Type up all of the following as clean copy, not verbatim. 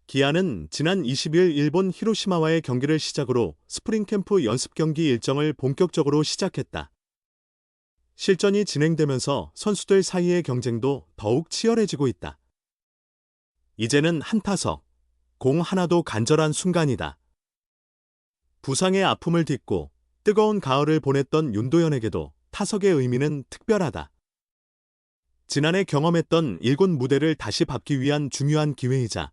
기아는 지난 20일 일본 히로시마와의 경기를 시작으로 스프링 캠프 연습 경기 일정을 본격적으로 시작했다. 실전이 진행되면서 선수들 사이의 경쟁도 더욱 치열해지고 있다. 이제는 한 타석, 공 하나도 간절한 순간이다. 부상의 아픔을 딛고 뜨거운 가을을 보냈던 윤도현에게도 타석의 의미는 특별하다. 지난해 경험했던 일군 무대를 다시 밟기 위한 중요한 기회이자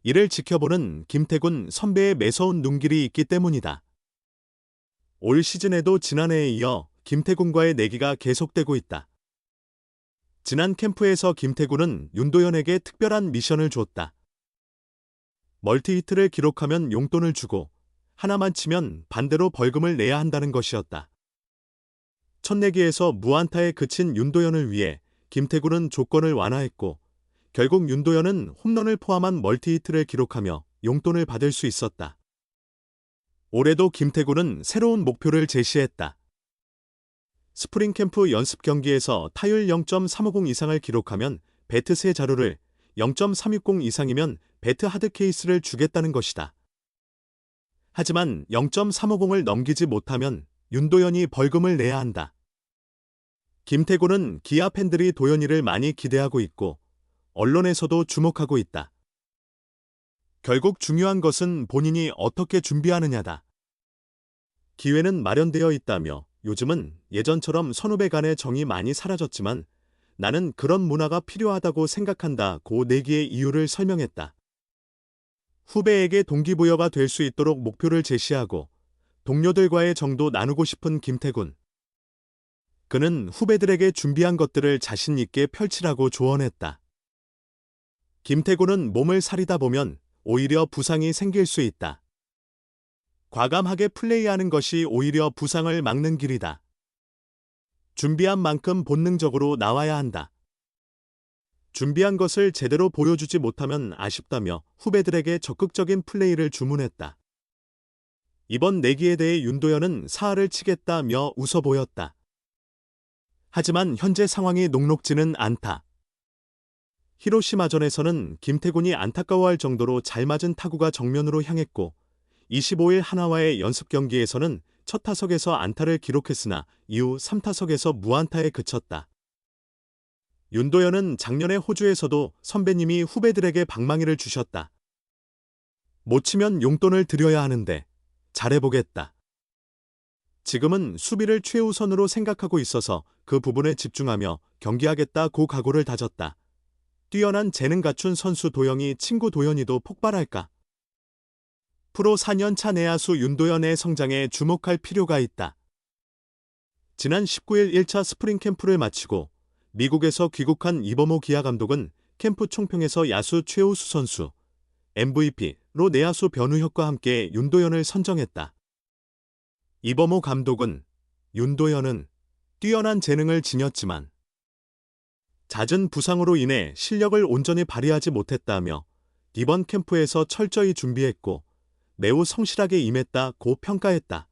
이를 지켜보는 김태군 선배의 매서운 눈길이 있기 때문이다. 올 시즌에도 지난해에 이어 김태군과의 내기가 계속되고 있다. 지난 캠프에서 김태군은 윤도현에게 특별한 미션을 줬다. 멀티히트를 기록하면 용돈을 주고 하나만 치면 반대로 벌금을 내야 한다는 것이었다. 첫 내기에서 무안타에 그친 윤도현을 위해 김태군은 조건을 완화했고 결국 윤도현은 홈런을 포함한 멀티히트를 기록하며 용돈을 받을 수 있었다. 올해도 김태군은 새로운 목표를 제시했다. 스프링 캠프 연습 경기에서 타율 0.350 이상을 기록하면 배트 새 자루를, 0.360 이상이면 배트 하드 케이스를 주겠다는 것이다. 하지만 0.350을 넘기지 못하면 윤도현이 벌금을 내야 한다. 김태군은 기아 팬들이 도현이를 많이 기대하고 있고 언론에서도 주목하고 있다. 결국 중요한 것은 본인이 어떻게 준비하느냐다. 기회는 마련되어 있다며 요즘은 예전처럼 선후배 간의 정이 많이 사라졌지만 나는 그런 문화가 필요하다고 생각한다고 내기의 이유를 설명했다. 후배에게 동기부여가 될 수 있도록 목표를 제시하고 동료들과의 정도 나누고 싶은 김태군. 그는 후배들에게 준비한 것들을 자신 있게 펼치라고 조언했다. 김태군은 몸을 사리다 보면 오히려 부상이 생길 수 있다. 과감하게 플레이하는 것이 오히려 부상을 막는 길이다. 준비한 만큼 본능적으로 나와야 한다. 준비한 것을 제대로 보여주지 못하면 아쉽다며 후배들에게 적극적인 플레이를 주문했다. 이번 내기에 대해 윤도현은 사활을 치겠다며 웃어 보였다. 하지만 현재 상황이 녹록지는 않다. 히로시마전에서는 김태군이 안타까워할 정도로 잘 맞은 타구가 정면으로 향했고 25일 하나와의 연습 경기에서는 첫 타석에서 안타를 기록했으나 이후 3타석에서 무안타에 그쳤다. 윤도현은 작년에 호주에서도 선배님이 후배들에게 방망이를 주셨다. 못 치면 용돈을 드려야 하는데 잘해보겠다. 지금은 수비를 최우선으로 생각하고 있어서 그 부분에 집중하며 경기하겠다고 각오를 다졌다. 뛰어난 재능 갖춘 선수 도영이 친구 도현이도 폭발할까? 프로 4년차 내야수 윤도현의 성장에 주목할 필요가 있다. 지난 19일 1차 스프링 캠프를 마치고 미국에서 귀국한 이범호 기아 감독은 캠프 총평에서 야수 최우수 선수, MVP로 내야수 변우혁과 함께 윤도현을 선정했다. 이범호 감독은 윤도현은 뛰어난 재능을 지녔지만 잦은 부상으로 인해 실력을 온전히 발휘하지 못했다며 이번 캠프에서 철저히 준비했고 매우 성실하게 임했다고 평가했다.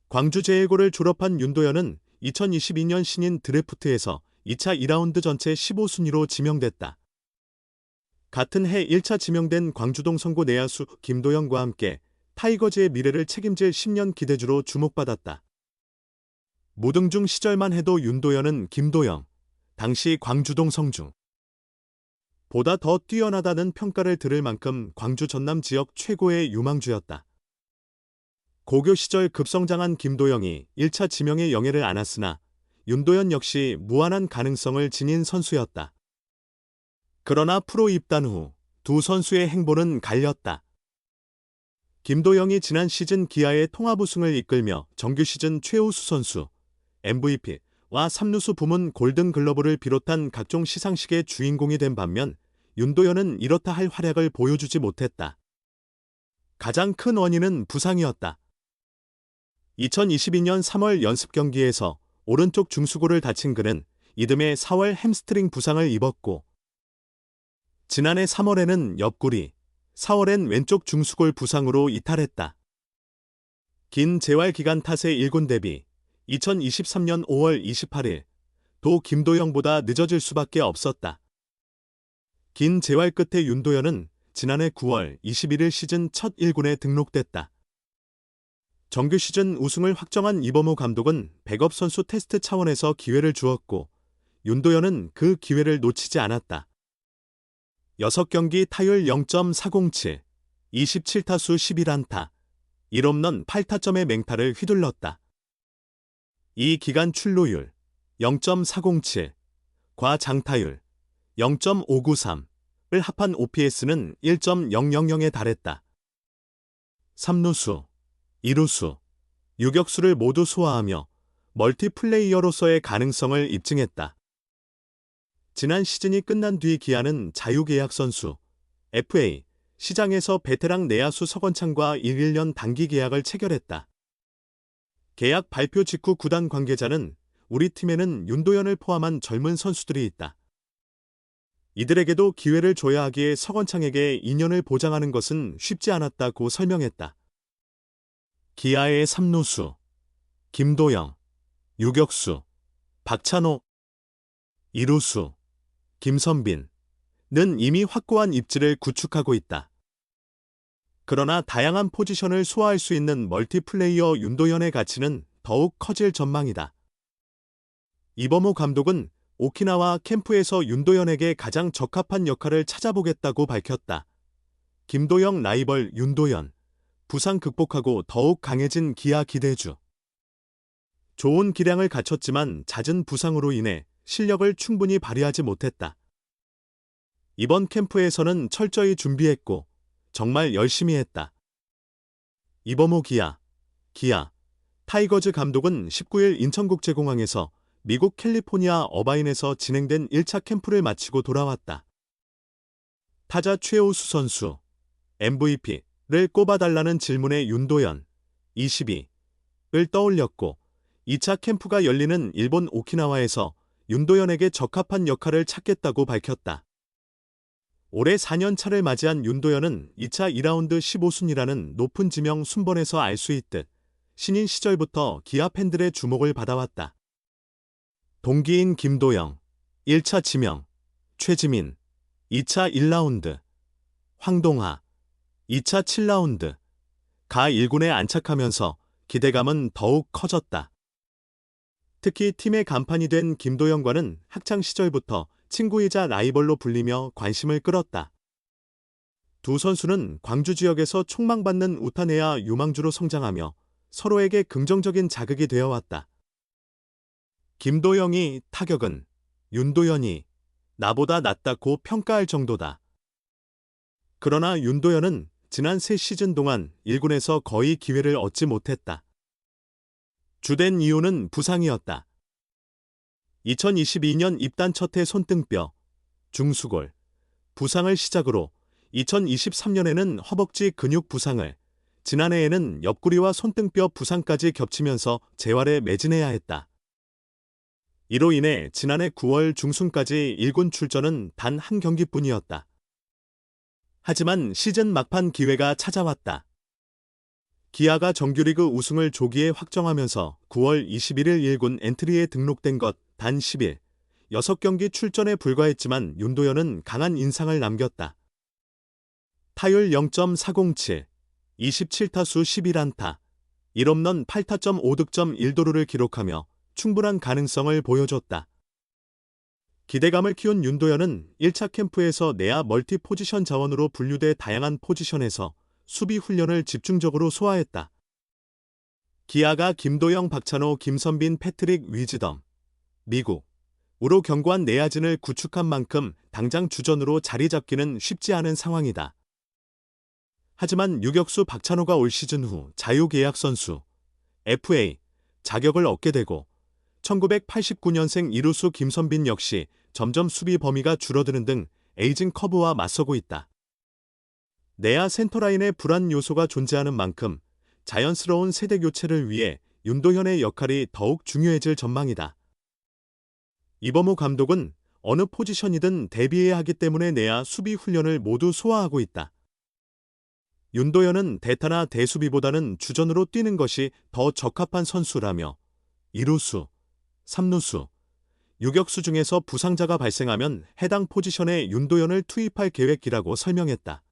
광주제일고를 졸업한 윤도현은 2022년 신인 드래프트에서 2차 2라운드 전체 15순위로 지명됐다. 같은 해 1차 지명된 광주동 성고 내야수 김도영과 함께 타이거즈의 미래를 책임질 10년 기대주로 주목받았다. 무등중 시절만 해도 윤도현은 김도영, 당시 광주동 성중 보다 더 뛰어나다는 평가를 들을 만큼 광주 전남 지역 최고의 유망주였다. 고교 시절 급성장한 김도영이 1차 지명의 영예를 안았으나 윤도현 역시 무한한 가능성을 지닌 선수였다. 그러나 프로 입단 후 두 선수의 행보는 갈렸다. 김도영이 지난 시즌 기아의 통합 우승을 이끌며 정규 시즌 최우수 선수, MVP, 와 3루수 부문 골든글러브를 비롯한 각종 시상식의 주인공이 된 반면 윤도현은 이렇다 할 활약을 보여주지 못했다. 가장 큰 원인은 부상이었다. 2022년 3월 연습 경기에서 오른쪽 중수골을 다친 그는 이듬해 4월 햄스트링 부상을 입었고 지난해 3월에는 옆구리, 4월엔 왼쪽 중수골 부상으로 이탈했다. 긴 재활 기간 탓에 1군 데뷔 2023년 5월 28일 도 김도영보다 늦어질 수밖에 없었다. 긴 재활 끝에 윤도현은 지난해 9월 21일 시즌 첫 1군에 등록됐다. 정규 시즌 우승을 확정한 이범호 감독은 백업 선수 테스트 차원에서 기회를 주었고 윤도현은 그 기회를 놓치지 않았다. 6경기 타율 0.407, 27타수 11안타, 1홈런 8타점의 맹타를 휘둘렀다. 이 기간 출루율 0.407, 과장타율 0.593을 합한 OPS는 1.000에 달했다. 3루수, 2루수, 유격수를 모두 소화하며 멀티플레이어로서의 가능성을 입증했다. 지난 시즌이 끝난 뒤 기아는 자유계약 선수, FA, 시장에서 베테랑 내야수 서건창과 1년 단기 계약을 체결했다. 계약 발표 직후 구단 관계자는 우리 팀에는 윤도현을 포함한 젊은 선수들이 있다. 이들에게도 기회를 줘야 하기에 서건창에게 2년을 보장하는 것은 쉽지 않았다고 설명했다. 기아의 3루수, 김도영, 유격수, 박찬호, 2루수, 김선빈은 이미 확고한 입지를 구축하고 있다. 그러나 다양한 포지션을 소화할 수 있는 멀티플레이어 윤도현의 가치는 더욱 커질 전망이다. 이범호 감독은 오키나와 캠프에서 윤도현에게 가장 적합한 역할을 찾아보겠다고 밝혔다. 김도영 라이벌 윤도현, 부상 극복하고 더욱 강해진 기아 기대주. 좋은 기량을 갖췄지만 잦은 부상으로 인해 실력을 충분히 발휘하지 못했다. 이번 캠프에서는 철저히 준비했고 정말 열심히 했다. 이범호 기아 타이거즈 감독은 19일 인천국제공항에서 미국 캘리포니아 어바인에서 진행된 1차 캠프를 마치고 돌아왔다. 타자 최우수 선수, MVP를 꼽아달라는 질문에 윤도현, 22을 떠올렸고 2차 캠프가 열리는 일본 오키나와에서 윤도현에게 적합한 역할을 찾겠다고 밝혔다. 올해 4년 차를 맞이한 윤도현은 2차 2라운드 15순위라는 높은 지명 순번에서 알 수 있듯 신인 시절부터 기아 팬들의 주목을 받아왔다. 동기인 김도영, 1차 지명, 최지민, 2차 1라운드, 황동하, 2차 7라운드, 가 1군에 안착하면서 기대감은 더욱 커졌다. 특히 팀의 간판이 된 김도영과는 학창 시절부터 친구이자 라이벌로 불리며 관심을 끌었다. 두 선수는 광주 지역에서 촉망받는 우타내야 유망주로 성장하며 서로에게 긍정적인 자극이 되어왔다. 김도영이 타격은 윤도현이 나보다 낫다고 평가할 정도다. 그러나 윤도현은 지난 3시즌 동안 1군에서 거의 기회를 얻지 못했다. 주된 이유는 부상이었다. 2022년 입단 첫해 손등뼈, 중수골, 부상을 시작으로 2023년에는 허벅지 근육 부상을, 지난해에는 옆구리와 손등뼈 부상까지 겹치면서 재활에 매진해야 했다. 이로 인해 지난해 9월 중순까지 1군 출전은 단 한 경기뿐이었다. 하지만 시즌 막판 기회가 찾아왔다. 기아가 정규리그 우승을 조기에 확정하면서 9월 21일 1군 엔트리에 등록된 것 단 10일, 6경기 출전에 불과했지만 윤도현은 강한 인상을 남겼다. 타율 0.407, 27타수 11안타, 1홈런 8타점 5득점 1도루를 기록하며 충분한 가능성을 보여줬다. 기대감을 키운 윤도현은 1차 캠프에서 내야 멀티 포지션 자원으로 분류돼 다양한 포지션에서 수비 훈련을 집중적으로 소화했다. 기아가 김도영, 박찬호, 김선빈, 패트릭, 위즈덤, 미국으로 견고한 내야진을 구축한 만큼 당장 주전으로 자리 잡기는 쉽지 않은 상황이다. 하지만 유격수 박찬호가 올 시즌 후 자유계약 선수, FA 자격을 얻게 되고 1989년생 이루수 김선빈 역시 점점 수비 범위가 줄어드는 등 에이징 커브와 맞서고 있다. 내야 센터라인의 불안 요소가 존재하는 만큼 자연스러운 세대 교체를 위해 윤도현의 역할이 더욱 중요해질 전망이다. 이범호 감독은 어느 포지션이든 대비해야 하기 때문에 내야 수비 훈련을 모두 소화하고 있다. 윤도현은 대타나 대수비보다는 주전으로 뛰는 것이 더 적합한 선수라며 2루수, 3루수, 유격수 중에서 부상자가 발생하면 해당 포지션에 윤도현을 투입할 계획이라고 설명했다.